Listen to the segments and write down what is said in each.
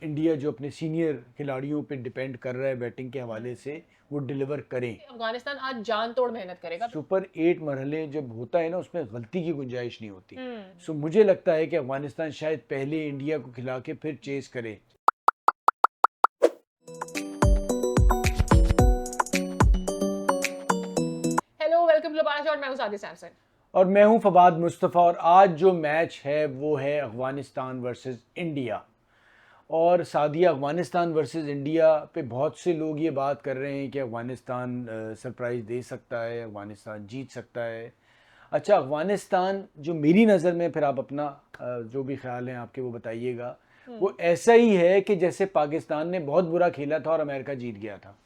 India जो अपने senior खिलाड़ियों पे डिपेंड कर रहा है बैटिंग के हवाले से, वो डिलीवर करें। अफगानिस्तान आज जान तोड़ मेहनत करेगा तो सुपर 8 मरहले जब होता है ना, उसमें गलती की गुंजाइश नहीं होती। हम्म। सो मुझे लगता है कि अफगानिस्तान शायद पहले इंडिया को खिला के फिर चेस करे। हेलो वेलकम टू और मैं हूं सादी सैमसन। और मैं हूं फवाद मुस्तफ़ा, और आज जो मैच है वो है अफगानिस्तान वर्सेस इंडिया। और सादिया, अफगानिस्तान वर्सेस इंडिया पे बहुत से लोग ये बात कर रहे हैं कि अफगानिस्तान सरप्राइज़ दे सकता है, अफगानिस्तान जीत सकता है। अच्छा, अफगानिस्तान जो मेरी नज़र में, फिर आप अपना जो भी ख्याल हैं आपके वो बताइएगा, वो ऐसा ही है कि जैसे पाकिस्तान ने बहुत बुरा खेला था और अमेरिका जीत गया था।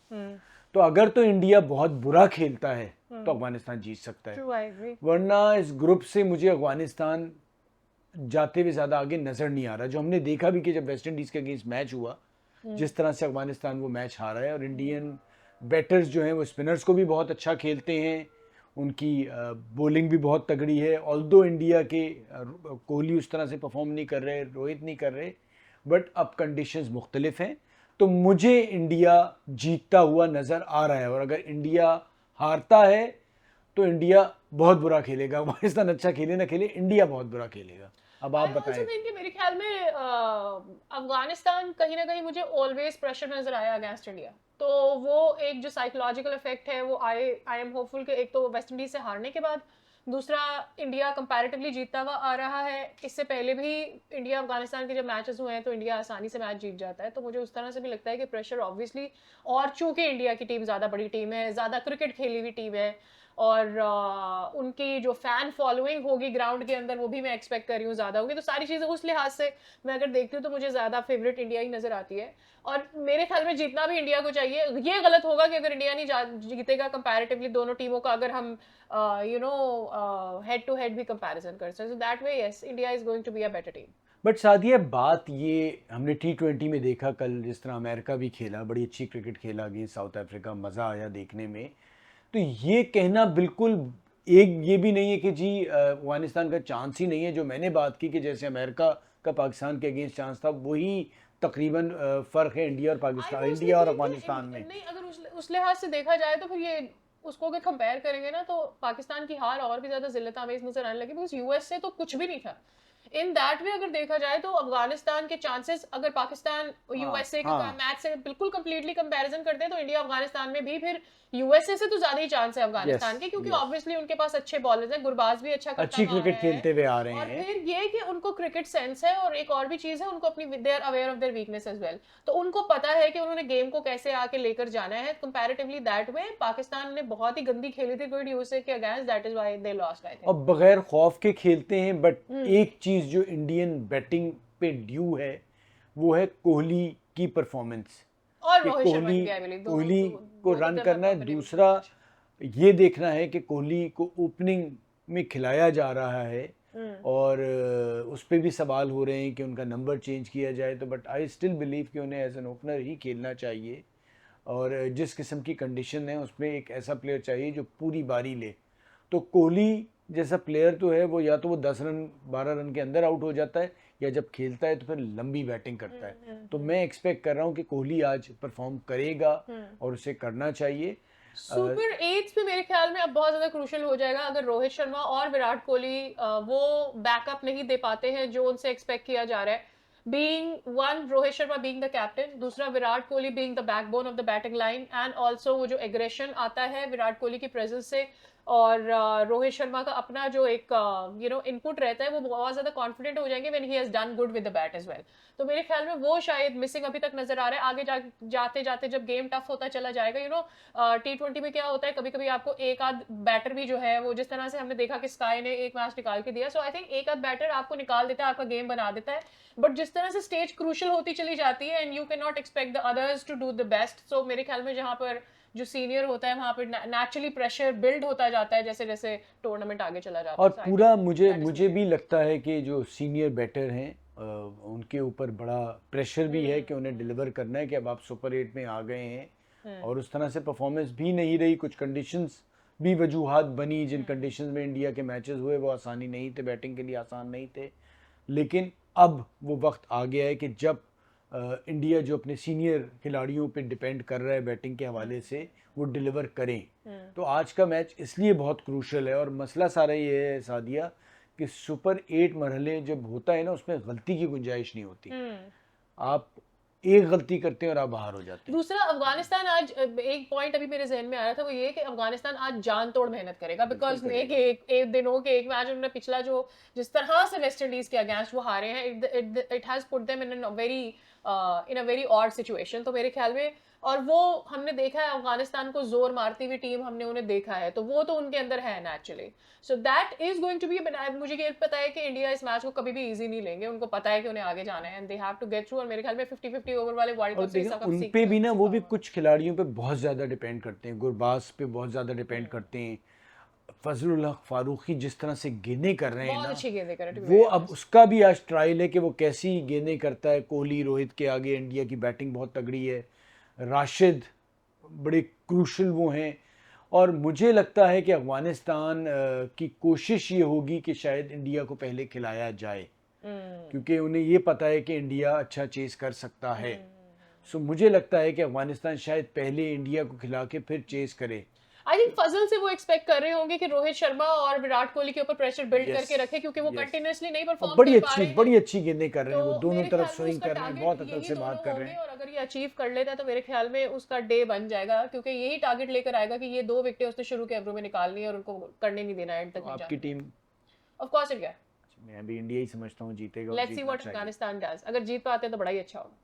तो अगर तो इंडिया बहुत बुरा खेलता है तो अफगानिस्तान जीत सकता है, ट्रू, आई एग्री। वरना इस ग्रुप से मुझे अफगानिस्तान जाते हुए ज़्यादा आगे नज़र नहीं आ रहा। जो हमने देखा भी कि जब वेस्ट इंडीज़ के अगेंस्ट मैच हुआ, जिस तरह से अफगानिस्तान वो मैच हारा है, और इंडियन बैटर्स जो हैं वो स्पिनर्स को भी बहुत अच्छा खेलते हैं, उनकी बॉलिंग भी बहुत तगड़ी है। ऑल्दो इंडिया के कोहली उस तरह से परफॉर्म नहीं कर रहे, रोहित नहीं कर रहे, बट अब कंडीशंस मुख्तलिफ हैं। तो मुझे इंडिया जीतता हुआ नज़र आ रहा है, और अगर इंडिया हारता है तो इंडिया बहुत बुरा खेलेगा। पाकिस्तान अच्छा खेले ना खेले, इंडिया बहुत बुरा खेलेगा। अब आप आई ऑल्सो बताएं। थिंक कि मेरे ख्याल में अफगानिस्तान कहीं ना कहीं मुझे ऑलवेज प्रेशर नजर आया अगेंस्ट इंडिया। तो वो एक जो साइकोलॉजिकल इफेक्ट है वो आई एम होपफुल कि एक तो वेस्ट इंडीज से हारने के बाद, दूसरा इंडिया कंपैरेटिवली जीतता हुआ आ रहा है। इससे पहले भी इंडिया अफगानिस्तान के जब मैचेस हुए हैं तो इंडिया आसानी से मैच जीत जाता है। तो मुझे उस तरह से भी लगता है कि प्रेशर ऑब्वियसली, और चूंकि इंडिया की टीम ज़्यादा बड़ी टीम है, ज़्यादा क्रिकेट खेली हुई टीम है, और उनकी जो फैन फॉलोइंग होगी ग्राउंड के अंदर वो भी मैं एक्सपेक्ट कर रही हूँ ज़्यादा होगी। तो सारी चीज़ें उस लिहाज से मैं अगर देखती हूँ तो मुझे ज़्यादा फेवरेट इंडिया ही नज़र आती है। और मेरे ख्याल में जीतना भी इंडिया को चाहिए। ये गलत होगा कि अगर इंडिया नहीं जीतेगा कंपैरेटिवली दोनों टीमों का, अगर हम हेड टू हेड भी कंपैरिजन कर सकते, so that way yes, India is going to be a better team. But Sadia, बात ये हमने T20 में देखा कल, जिस तरह अमेरिका भी खेला, बड़ी अच्छी क्रिकेट खेला अगेंस्ट साउथ अफ्रीका, मज़ा आया देखने में। तो ये कहना बिल्कुल एक ये भी नहीं है कि जी अफगानिस्तान का चांस ही नहीं है। जो मैंने बात की कि जैसे अमेरिका का पाकिस्तान के अगेंस्ट चांस था, वही तकरीबन फ़र्क है इंडिया और आई पाकिस्तान, पर्सनली इंडिया और थिंक अफगानिस्तान कि में। नहीं, अगर उस लिहाज से देखा जाए तो फिर ये उसको अगर कंपेयर करेंगे ना तो पाकिस्तान की हार और भी ज्यादा जिल्लत आमेज नजर आने लगी, बिकॉज यूएस से तो कुछ भी नहीं था। इन दैट वे अगर देखा जाए तो अफगानिस्तान के चांसेस, अगर पाकिस्तान हाँ, यूएसए के हाँ। मैच से बिल्कुल कंप्लीटली कंपैरिजन करते हैं तो इंडिया अफगानिस्तान में भी फिर यूएसए से तो ज्यादा ही चांस है यस, अफगानिस्तान के, क्योंकि यस। ऑब्वियसली उनके पास अच्छे बॉलर्स हैं, गुरबाज भी अच्छा करता अच्छी हुआ आ क्रिकेट रहा है। खेलते हुए आ रहे और हैं। फिर ये कि उनको क्रिकेट सेंस है, और एक और भी चीज है, उनको अपनी, they are aware of their weakness as well. तो उनको पता है कि उन्होंने गेम को कैसे आके लेकर जाना है। कंपैरेटिवली दैट वे पाकिस्तान ने बहुत ही गंदी खेली थी गुड यूएसए के against, that is why they lost I और थिंक। बगैर खौफ के खेलते हैं। बट एक चीज़ जो इंडियन बैटिंग पे ड्यू है, वो है कोहली की परफॉर्मेंस। और कि रोहित शर्मा कोहली की भी आई बिलीव, दोनों कोहली को both of run them have करना है। कंट्रीब्यूटेड टू द दूसरा मैच। ये देखना है कि कोहली को ओपनिंग में खिलाया जा रहा है, और उस पर भी सवाल हो रहे हैं कि उनका नंबर चेंज किया जाए। तो बट आई स्टिल बिलीव कि उन्हें एज एन ओपनर ही खेलना चाहिए, और जिस किस्म की कंडीशन है उसमें एक ऐसा प्लेयर चाहिए जो पूरी बारी ले। तो कोहली जैसा प्लेयर तो है, वो या तो वो 10 रन 12 रन के अंदर आउट हो जाता है, या जब खेलता है तो फिर लंबी बैटिंग करता है। तो मैं एक्सपेक्ट कर रहा हूँ कि कोहली आज परफॉर्म करेगा, और उसे करना चाहिए। सुपर एट्स में मेरे ख्याल में अब बहुत ज्यादा क्रूशियल हो जाएगा अगर रोहित शर्मा और विराट कोहली वो बैकअप नहीं दे पाते हैं जो उनसे एक्सपेक्ट किया जा रहा है। Being one, Rohit Sharma being the captain, दूसरा Virat Kohli being the backbone of the batting line, and also वो जो एग्रेशन आता है विराट कोहली की प्रेजेंस से, और रोहित शर्मा का अपना जो एक इनपुट रहता है, वो बहुत ज्यादा कॉन्फिडेंट हो जाएंगे when he has done good with the bat as well. तो मेरे ख्याल में वो शायद मिसिंग अभी तक नजर आ रहा है। आगे जाते जाते जब गेम टफ होता चला जाएगा, T20 में क्या होता है, कभी कभी आपको एक आध बैटर भी जो है वो, जिस तरह से हमने देखा कि स्काई ने एक मैच निकाल के दिया, सो आई थिंक एक आध बैटर आपको निकाल देता है, आपका गेम बना देता है। बट जिस तरह से स्टेज क्रूशल होती चली जाती है and you can not expect the others to do the best, so मेरे ख्याल में जहां पर जो सीनियर होता है वहां पर नेचुरली प्रेशर बिल्ड होता जाता है जैसे जैसे टूर्नामेंट आगे चला जाता और है। सो आई थिंक पूरा मुझे दैट इज मुझे भी लगता है कि जो सीनियर बैटर हैं, उनके ऊपर बड़ा प्रेशर भी है कि उन्हें डिलीवर करना है, कि अब आप सुपर 8 में आ गए हैं, और उस तरह से परफॉर्मेंस भी नहीं रही। कुछ कंडीशंस भी वजूहात बनी, जिन कंडीशंस में इंडिया के मैचेस हुए वो आसानी नहीं थे, बैटिंग के लिए आसान नहीं थे। लेकिन अब वो वक्त आ गया है कि जब इंडिया जो अपने सीनियर खिलाड़ियों पे डिपेंड कर रहा है बैटिंग के हवाले से, वो डिलीवर करें। तो आज का मैच इसलिए बहुत क्रूशल है। और मसला सारा ये है सादिया कि सुपर 8 मरहले जब होता है ना, उसमें गलती की गुंजाइश नहीं होती। आप एक गलती करते हैं और आप बाहर हो जाते हैं। दूसरा, अफगानिस्तान आज एक पॉइंट अभी मेरे जहन में आ रहा था, वो ये कि अफगानिस्तान आज जान तोड़ मेहनत करेगा, बिकॉज एक दिनों के एक मैच उन्होंने पिछला जो जिस तरह से वेस्ट इंडीज के अगेंस्ट वो हारे हैं, it has put them in a very odd situation. तो मेरे ख्याल में, और वो हमने देखा है अफगानिस्तान को जोर मारती हुई टीम हमने उन्हें देखा है, तो वो तो उनके अंदर है naturally. So that is going to be, मुझे ये पता है कि इंडिया इस मैच को कभी भी इजी नहीं लेंगे, उनको पता है कि उन्हें आगे जाना है and they have to get through. और मेरे ख्याल में 50-50 ओवर वाले वर्ल्ड और कप से देखिए सबक उन सीख पे भी ना, वो भी सीखा कुछ खिलाड़ियों पे बहुत ज़्यादा डिपेंड करते हैं, गुरबाज पे बहुत ज़्यादा डिपेंड करते हैं। फजलुल हक फारूकी जिस तरह से गेंदें कर रहे हैं बहुत ना, अच्छी गेंदें कर रहे थे, वो अब उसका भी आज ट्रायल है कि वो कैसी गेंदें करता है। कोहली रोहित के आगे इंडिया की बैटिंग बहुत तगड़ी है, राशिद बड़े क्रूशल वो हैं। और मुझे लगता है कि अफगानिस्तान की कोशिश ये होगी कि शायद इंडिया को पहले खिलाया जाए, क्योंकि उन्हें ये पता है कि इंडिया अच्छा चेस कर सकता है। सो मुझे लगता है कि अफगानिस्तान शायद पहले इंडिया को खिला के फिर चेस करे। आई थिंक फजल से वो एक्सपेक्ट कर रहे होंगे कि रोहित शर्मा और विराट कोहली के ऊपर प्रेशर बिल्ड Yes, करके रखे, क्योंकि वो yes. कंटिन्यूअसली नहीं और परफॉर्म कर पा रहे हैं। बड़ी अच्छी गेंदें कर रहे हैं, वो तो दोनों मेरे तरफ ख्याल में स्विंग उसका कर रहे हैं, टारगेट बहुत अकल यही से दोनों बात कर रहे होंगे, हैं। और अगर ये अचीव कर लेता है तो मेरे ख्याल में उसका डे बन जाएगा, क्योंकि यही टारगेट लेकर आएगा कि ये 2 विकेटें उसने शुरू के ओवरों में निकालनी है और उनको करने नहीं देना एंड तक तो आपकी टीम? Of course India. मैं भी इंडिया ही समझता हूँ जीतेगा और लेट्स सी जीतना व्हाट चाहिए। अफगानिस्तान डज, अगर जीत पाते हैं तो बड़ा ही अच्छा होगा।